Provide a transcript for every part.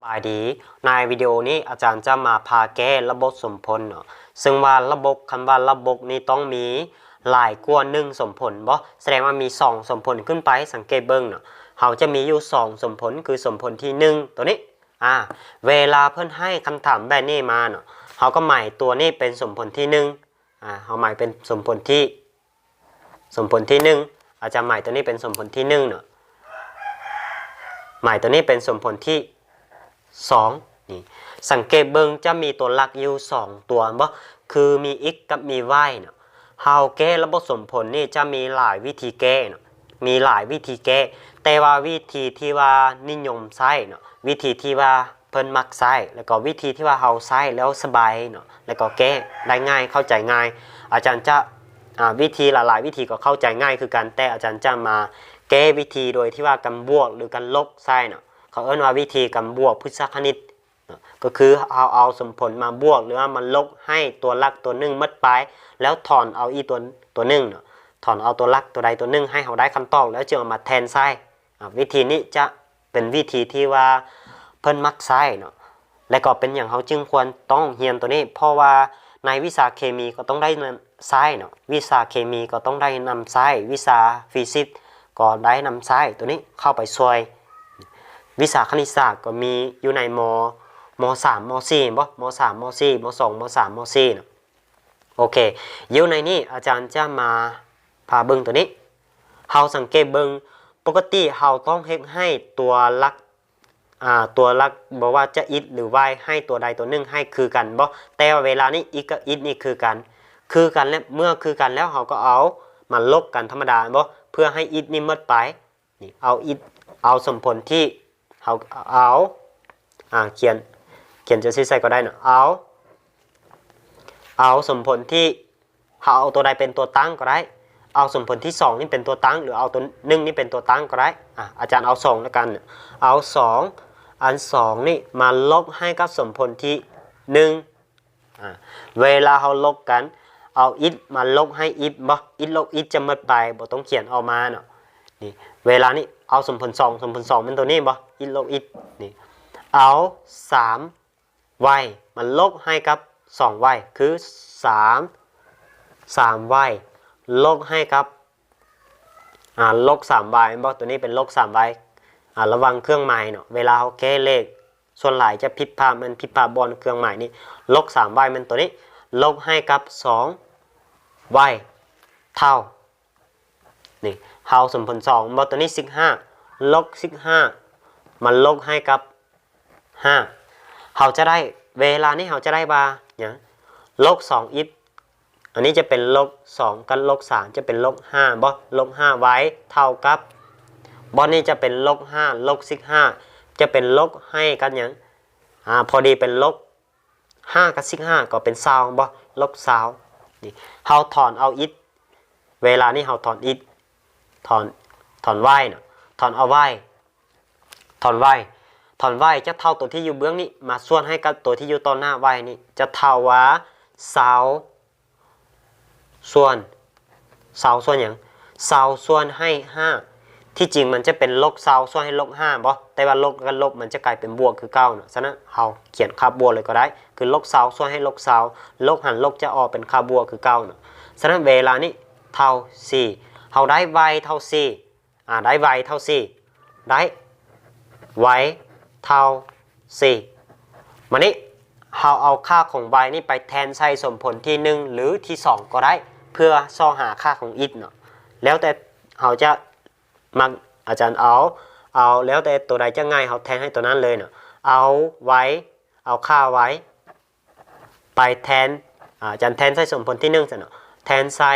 บายดีในวิดีโอนี้อาจารย์จะมาพาแก้ระบบสมผลเนาะซึ่งว่าระบบคำว่าระบบนี้ต้องมีหลายกว่า1สมผลบ่แสดงว่ามี2สมผลขึ้นไปสังเกตเบิ่งเนาะเขาจะมีอยู่2สมผลคือสมผลที่1ตัวนี้เวลาเพิ่นให้คำถามแบบนี้มาเนาะเขาก็หมายตัวนี้เป็นสมผลที่1เขาหมายเป็นสมผลที่1อาจจะหมายตัวนี้เป็นสมผลที่1เนาะหมายตัวนี้เป็นสมผลที่2นี่สังเกตเบิ่งจะมีตัวหลักอยู่2ตัวบ่คือมี x กับมี y เนาะเฮาแก้ระบบสมผลนี่จะมีหลายวิธีแก้เนาะมีหลายวิธีแก้แต่ว่าวิธีที่ว่านิยมใช้เนาะวิธีที่ว่าเพิ่นมักใช้แล้วก็วิธีที่ว่าเฮาใช้แล้วสบายเนาะแล้วก็แก้ได้ง่ายเข้าใจง่ายอาจารย์จะวิธีหลายๆวิธีก็เข้าใจง่ายคือกันแต่อาจารย์จะมาแก้วิธีโดยที่ว่ากันบวกหรือกันลบใช้เนาะเขาเอิ้นว่าวิธีกันบวกพฤกษคณิตก็คือเอาสมผลมาบวกหรือว่ามันลบให้ตัวหลักตัวหนึ่งมัดไปแล้วถอนเอาอีตัวหนึ่งเนาะถอนเอาตัวหลักตัวใดตัวหนึ่งให้เขาได้คำตอบแล้วจึงเอามาแทนใส่วิธีนี้จะเป็นวิธีที่ว่าเพิ่นมักใช้เนาะและก็เป็นอย่างเขาจึงควรต้องเรียนตัวนี้เพราะว่าในวิชาเคมีก็ต้องได้ใช้เนาะวิชาเคมีก็ต้องได้นำใช้วิชาฟิสิกส์ก็ได้นำใช้ตัวนี้เข้าไปช่วยวิชาคณิตศาสตร์ก็มีอยู่ในม3 ม 4 บ่ม 3 ม 4 ม 2 ม 3 ม 4เนาะโอเคอยู่ในนี้อาจารย์จะมาพาเบิ่งตัวนี้เฮาสังเกตเบิ่งปกติเฮาต้องเฮ็ดให้ตัวหลักบอกว่าจะ x หรือ y ให้ตัวใดตัวหนึ่งให้คือกันบ่แต่ว่าเวลานี้ x กับ x นี่คือกันแล้วเมื่อคือกันแล้วเฮาก็เอามาลบกันธรรมดาบ่เพื่อให้ x นี่หมดไปนี่เอา x เอาสมผลที่เฮาเอาเขียนจะใส่ก็ได้เนาะเอาสมผลที่เอาตัวใดเป็นตัวตั้งก็ได้เอาสมผลที่2นี่เป็นตัวตั้งหรือเอาตัว1นี่เป็นตัวตั้งก็ได้อาจารย์เอา2แล้วกันเอา2อัน2นี่มาลบให้กับสมผลที่1เวลาเราลบกันเอา x มาลบให้ x บ่ x ลบ x จะหมดไปบ่ต้องเขียนออกมาเนาะนี่เวลานี้เอาสมผล2เป็นตัวนี้บ่ x ลบ x นี่เอา3y มันลบให้กับ2y คือ3y ลบให้กับลบ 3y บอกตัวนี้เป็นลบ 3y ระวังเครื่องหมายเนาะเวลาเขาแก้เลขส่วนหลายจะผิดพลาดมันผิดพลาดบนเครื่องหมายนี่ลบ 3y มันตัวนี้ลบให้กับ 2y เท่านี่เท่าสมผล2บอกตัวนี้15ลบ15มันลบให้กับ5เขาจะได้เวลานี้เขาจะได้ว่าอย่างลบ2x อันนี้จะเป็นลบ2กับลบ3จะเป็นลบ5บ่ลบ5ไว้เท่ากับบอลนี้จะเป็นลบ5ลบ15จะเป็นลบให้กันอย่างพอดีเป็นลบ5กับ15ก็เป็น20บ่ลบ20นี่เขาถอนเอา x เวลานี้เขาถอน x ถอน y เนาะถอนเอา y ถอน y จะเท่าตัวที่อยู่เบื้องนี้มาส่วนให้กับตัวที่อยู่ต่อหน้า y นี่จะเท่าว่า20ส่วนอย่าง20ส่วนให้5ที่จริงมันจะเป็นลบ20ส่วนให้ลบ5บ่แต่ว่าลบกับลบมันจะกลายเป็นบวกคือเก่าเนาะฉะนั้นเฮาเขียนค่าบวกเลยก็ได้คือลบ20ส่วนให้ลบ20ลบหันลบจะออกเป็นค่าบวกคือเก่าเนาะฉะนั้นเวลานี้เท่า4เฮาได้ y เท่า4ได้ y เท่า4ได้ y เท่า4มานี้เราเอาค่าของ y นี่ไปแทนใส่สมผลที่1หรือที่2ก็ได้เพื่อซ่อหาค่าของ x เนาะแล้วแต่เราจะมักอาจารย์เอาแล้วแต่ตัวใดจะง่ายเราแทนให้ตัวนั้นเลยเนาะเอาค่าไว้ไปแทนอาจารย์แทนใส่สมผลที่1ซะเนาะแทนใส่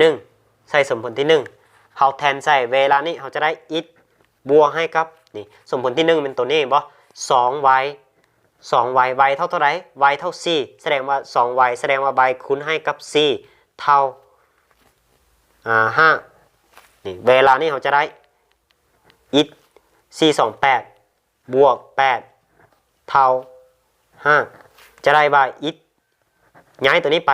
1ใส่สมผลที่1เราแทนใส่เวลานี้เราจะได้ x บวกให้กับนี่สมผลที่1เป็นตัวนี้บ่2y เท่าไหร่ y เท่า4แสดงว่า 2y แสดงว่า y คูณให้กับ4เท่า5นี่เวลานี้เราจะได้ x 428บวก8เท่า5จะได้ว่า x ย้ายตัวนี้ไป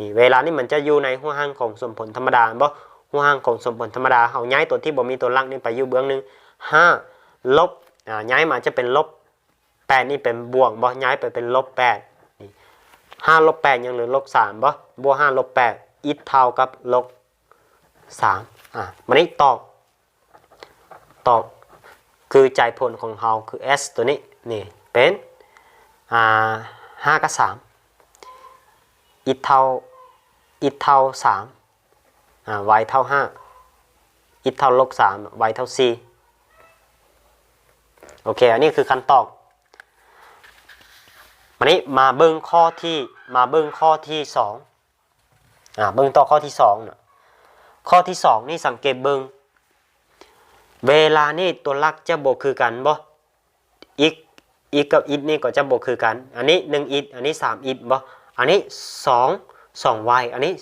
นี่เวลานี้มันจะอยู่ในหัวหางของสมผลธรรมดาบ่หัวหางของสมผลธรรมดาเราย้ายตัวที่บ่มีตัวหลักนี่ไปอยู่เบื้องนึง 5ลบย้ายมาจะเป็นลบ8นี่เป็นบวกบ่ย้ายไปเป็นลบ8นี่5ลบ8ยังเหลือลบ3บ่บวก5ลบ8อิทเท่ากับลบ3มันนี้ตอบคือใจผลของเราคือ s ตัวนี้นี่เป็น5กับ3อิทเท่า3y เท่า5อิทเท่าลบ3 y เท่า4โอเคอันนี้คือคำตอบวันนี้มาเบิ้งข้อที่2เบิ้งต่อข้อที่2เนาะข้อที่2นี่สังเกตเบิ้งเวลานี่ตัวหลักจะบวกคือกันบ่อีกกับอีนี่ก็จะบวกคือกันอันนี้1อีอันนี้3อีบ่อันนี้2y อันนี้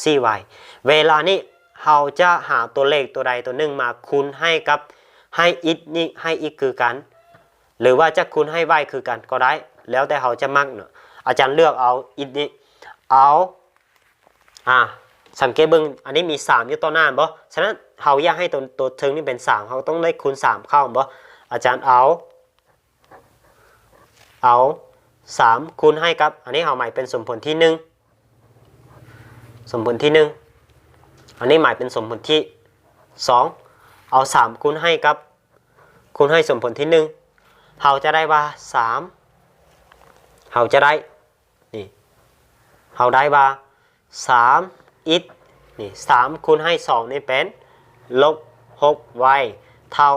4y เวลานี้เราจะหาตัวเลขตัวใดตัวหนึ่งมาคูณให้กับให้อีนี่ให้อีคือกันหรือว่าจะคูณให้ y คือกันก็ได้แล้วแต่เราจะมักเนาะอาจารย์เลือกเอาอีนี่เอาสังเกตเบิ่งอันนี้มี3อยู่ต่อหน้าบ่ฉะนั้นเราอยากให้ตัวเทิงนี่เป็น3เราต้องได้คูณ3เข้าบ่อาจารย์เอา3คูณให้กับอันนี้เราหมายเป็นสมผลที่1อันนี้หมายเป็นสมผลที่2เอา3คูณให้กับคูณให้สมผลที่1เราจะได้ว่า3เราจะได้นี่เราได้ว่า3อิทนี่3คูณให้2นี่เป็นลบ6y เท่า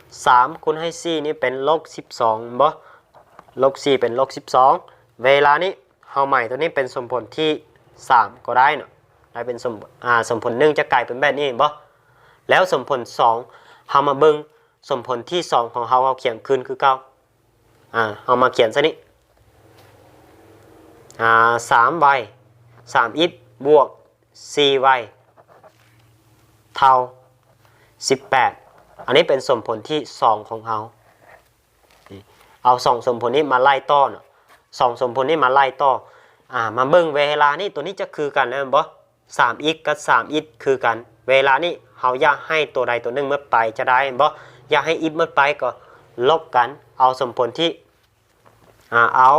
3คูณให้4นี่เป็นลบ12บ่ลบ4เป็นลบ12เวลานี้เราใหม่ตัวนี้เป็นสมผลที่3ก็ได้เนาะได้เป็นสมผล1จะกลายเป็นแบบนี้บ่แล้วสมผล2เรามาเบิ่งสมผลที่2ของเราเขียนคืนคือเก่าเอามาเขียนซะนี่3y 3อิทบวก 4y เท่า18อันนี้เป็นสมผลที่2ของเราเอา2สมผลนี้มาไล่ต่อเนาะ2สมผลนี้มาไล่ต่อมาเบิ่งเวลานี่ตัวนี้จะคือกันนะบ่3อิทกับ3อิทคือกันเวลานี้เราอยากให้ตัวใดตัวหนึ่งเมื่อไปจะได้บ่อยากให้อิทเมื่อไปก็ลบกันเอาสมผลที่เอา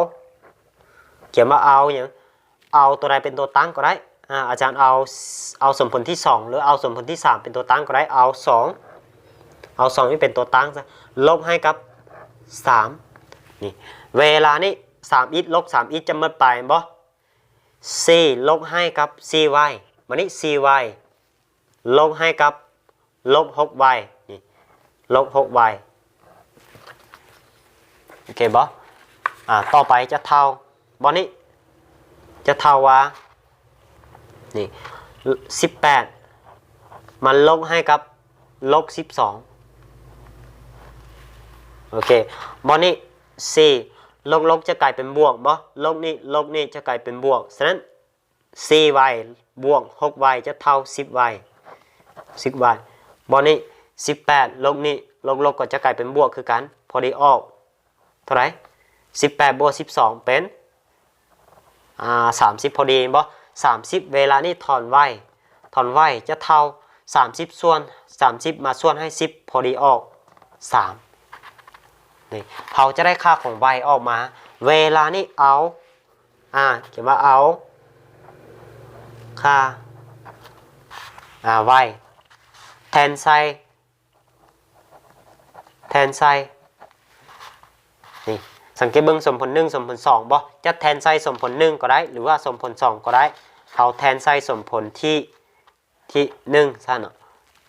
เขียนว่าเอาอย่างเอาตัวใดเป็นตัวตั้งก็ได้อาจารย์เอาสมผลที่2หรือเอาสมผลที่3เป็นตัวตั้งก็ได้เอา2นี่เป็นตัวตั้งซะลบให้กับ3นี่เวลานี้3อิทลบ3อิทจะหมดไปบ่4ลบให้กับ 4y มันนี่ 4y ลบให้กับลบ 6y นี่ลบ 6y โอเคบ่ต่อไปจะเท่าบ่นี้จะเท่าว่านี่18มันลบให้กับลบ12โอเคบ่นี้4ลบจะกลายเป็นบวกบ่ลบนี่จะกลายเป็นบวกฉะนั้น 4y บวก 6y จะเท่า 10y บ่นี้18ลบนี่ลบก็จะกลายเป็นบวกคือกันพอดีออกเท่าไหร่18บวก12เป็น30พอดีบ่30เวลานี้ถอน y จะเท่า30ส่วน30มาส่วนให้10พอดีออก3นี่เราจะได้ค่าของ y ออกมาเวลานี้เอาเขียนว่าเอาค่าy แทนใส่นี่สังเกตเบิ่งสมผล1สมผล2บ่จะแทนใส่สมผล1ก็ได้หรือว่าสมผล2ก็ได้เขาแทนใส่สมผลที่1ซะเนาะ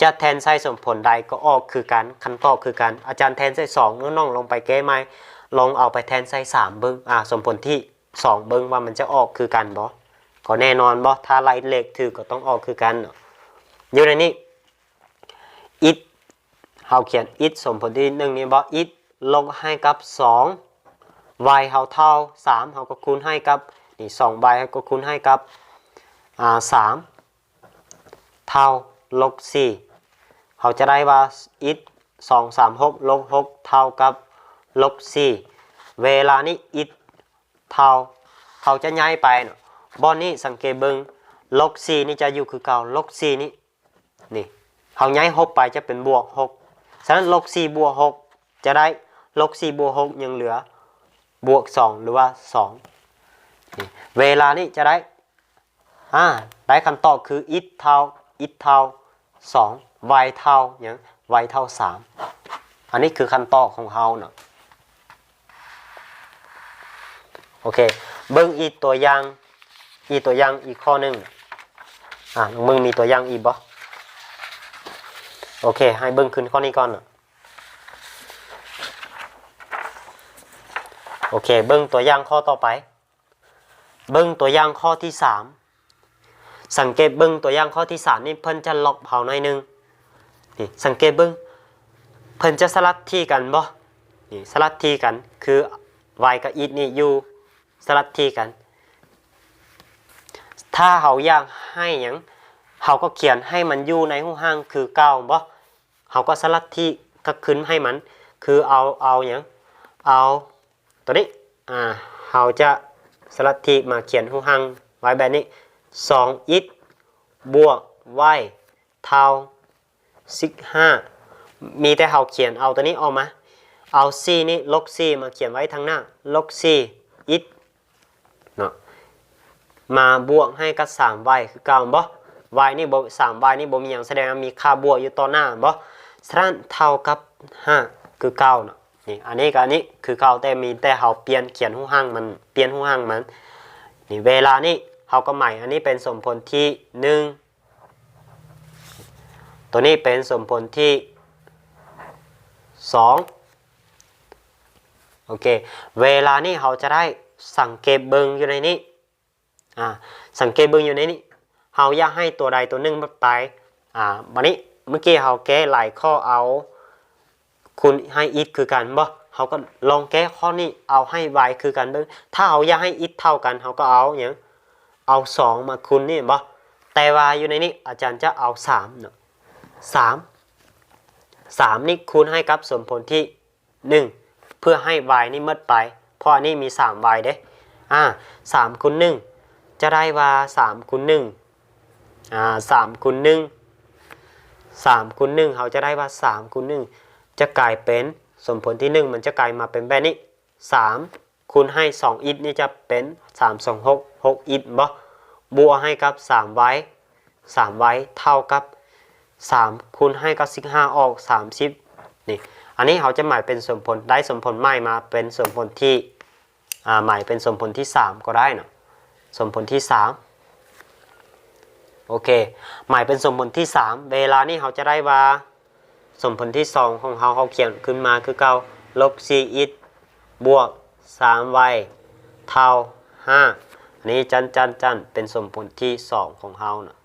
จะแทนใส่สมผลใดก็ออกคือกันคำตอบคือกันอาจารย์แทนใส่2น้องลงไปแก้ใหม่ลองเอาไปแทนใส่3เบิ่งสมผลที่2เบิ่งว่ามันจะออกคือกันบ่ก็แน่นอนบ่ถ้าไล่เลขถือก็ต้องออกคือกันเนาะอยู่ในนี้อิทเฮาเขียนอิทสมผลที่1นี่บ่อิทลบให้กับ2 y เฮาเท่า3เฮาก็คูณให้กับนี่ 2y เฮาก็คูณให้กับ3เท่าลบ4เขาจะได้ว่าอิท236ลบ6เท่ากับลบ4เวลานี้อิทเท่าเขาจะย้ายไปเนาะบอนนี้สังเกตเบิ่งลบ4นี่จะอยู่คือเก่าลบ4นี่เขาย้าย6ไปจะเป็นบวก6 ฉะนั้นลบ4บวก6จะได้ลบ4บวก6ยังเหลือบวก2หรือว่า2เวลานี้จะได้ได้คำตอบคือ x เท่า x เท่า2 y เท่าอย่าง y เท่า3อันนี้คือคำตอบของเขาเนาะโอเคเบิ่งอีกตัวอย่างอีกข้อหนึ่งมึงมีตัวอย่างอีกบ่โอเคให้เบิ่งขึ้นข้อนี้ก่อนเนาะโอเคเบิ่งตัวอย่างข้อต่อไปเบิ่งตัวอย่างข้อที่3สังเกตเบิ่งตัวอย่างข้อที่3นี่เพิ่นจะล็อกเผาหน่อยนึงนี่สังเกตเบิ่งเพิ่นจะสลับที่กันบ่นี่สลับที่กันคือ y กับ x นี่อยู่สลับที่กันถ้าเขาอยากให้หยังเขาก็เขียนให้มันอยู่ในหูห้างคือ9บ่เขาก็สลับที่ก็ขึ้นให้มันคือเอาหยังเอาตัวนี้เขาจะสลับที่มาเขียนหูห้างไว้แบบนี้ 2x บวก y เท่า15มีแต่เขาเขียนเอาตัวนี้ออกมาเอา4นี่ลบ4มาเขียนไว้ทางหน้าลบ4x เนาะมาบวกให้กับ 3y คือ9บ่ y นี่บ่ 3y นี่บ่มีหยังแสดงว่ามีค่าบวกอยู่ต่อหน้าบ่ฉะนั้นเท่ากับ5คือ9เนาะนี่อันนี้กับอันนี้คือ9แต่มีแต่เขาเปลี่ยนเขียนหูห้างมันเปลี่ยนหูห้างมันนี่เวลานี้เขาก็ใหม่อันนี้เป็นสมผลที่1ตัวนี้เป็นสมผลที่2โอเคเวลานี้เขาจะได้สังเกตเบิ่งอยู่ในนี้สังเกตเบิ่งอยู่ในนี้เขาอยากให้ตัวใดตัวหนึ่งไปบัดนี้เมื่อกี้เขาแก้หลายข้อเอาคุณให้ x คือกันบ่เขาก็ลองแก้ข้อนี้เอาให้ y คือกันเบิ่งถ้าเขาอยากให้ x เท่ากันเขาก็เอาอย่างเอา2มาคูณนี่บ่แต่ว่าอยู่ในนี้อาจารย์จะเอา3เนาะ3นี่คูณให้กับสมผลที่1เพื่อให้ y นี่หมดไปเพราะอันนี้มี 3y เด้3คูณ1จะได้ว่า3คูณ13คูณ1เขาจะได้ว่า3คูณ1จะกลายเป็นสมผลที่1มันจะกลายมาเป็นแบบนี้3คูณให้2x นี่จะเป็น3 2 6 6x บ่บวกให้กับ 3y เท่ากับ3คูณให้กับ15ออก30นี่อันนี้เขาจะหมายเป็นสมผลได้สมผลใหม่มาเป็นสมผลที่หมายเป็นสมผลที่3ก็ได้เนาะสมผลที่3โอเคหมายเป็นสมผลที่3เวลานี้เขาจะได้ว่าสมผลที่2ของเขาเขียนขึ้นมาคือ9ลบ 4x บวก 3y เท่า5อันนี้จันเป็นสมผลที่2ของเขานะ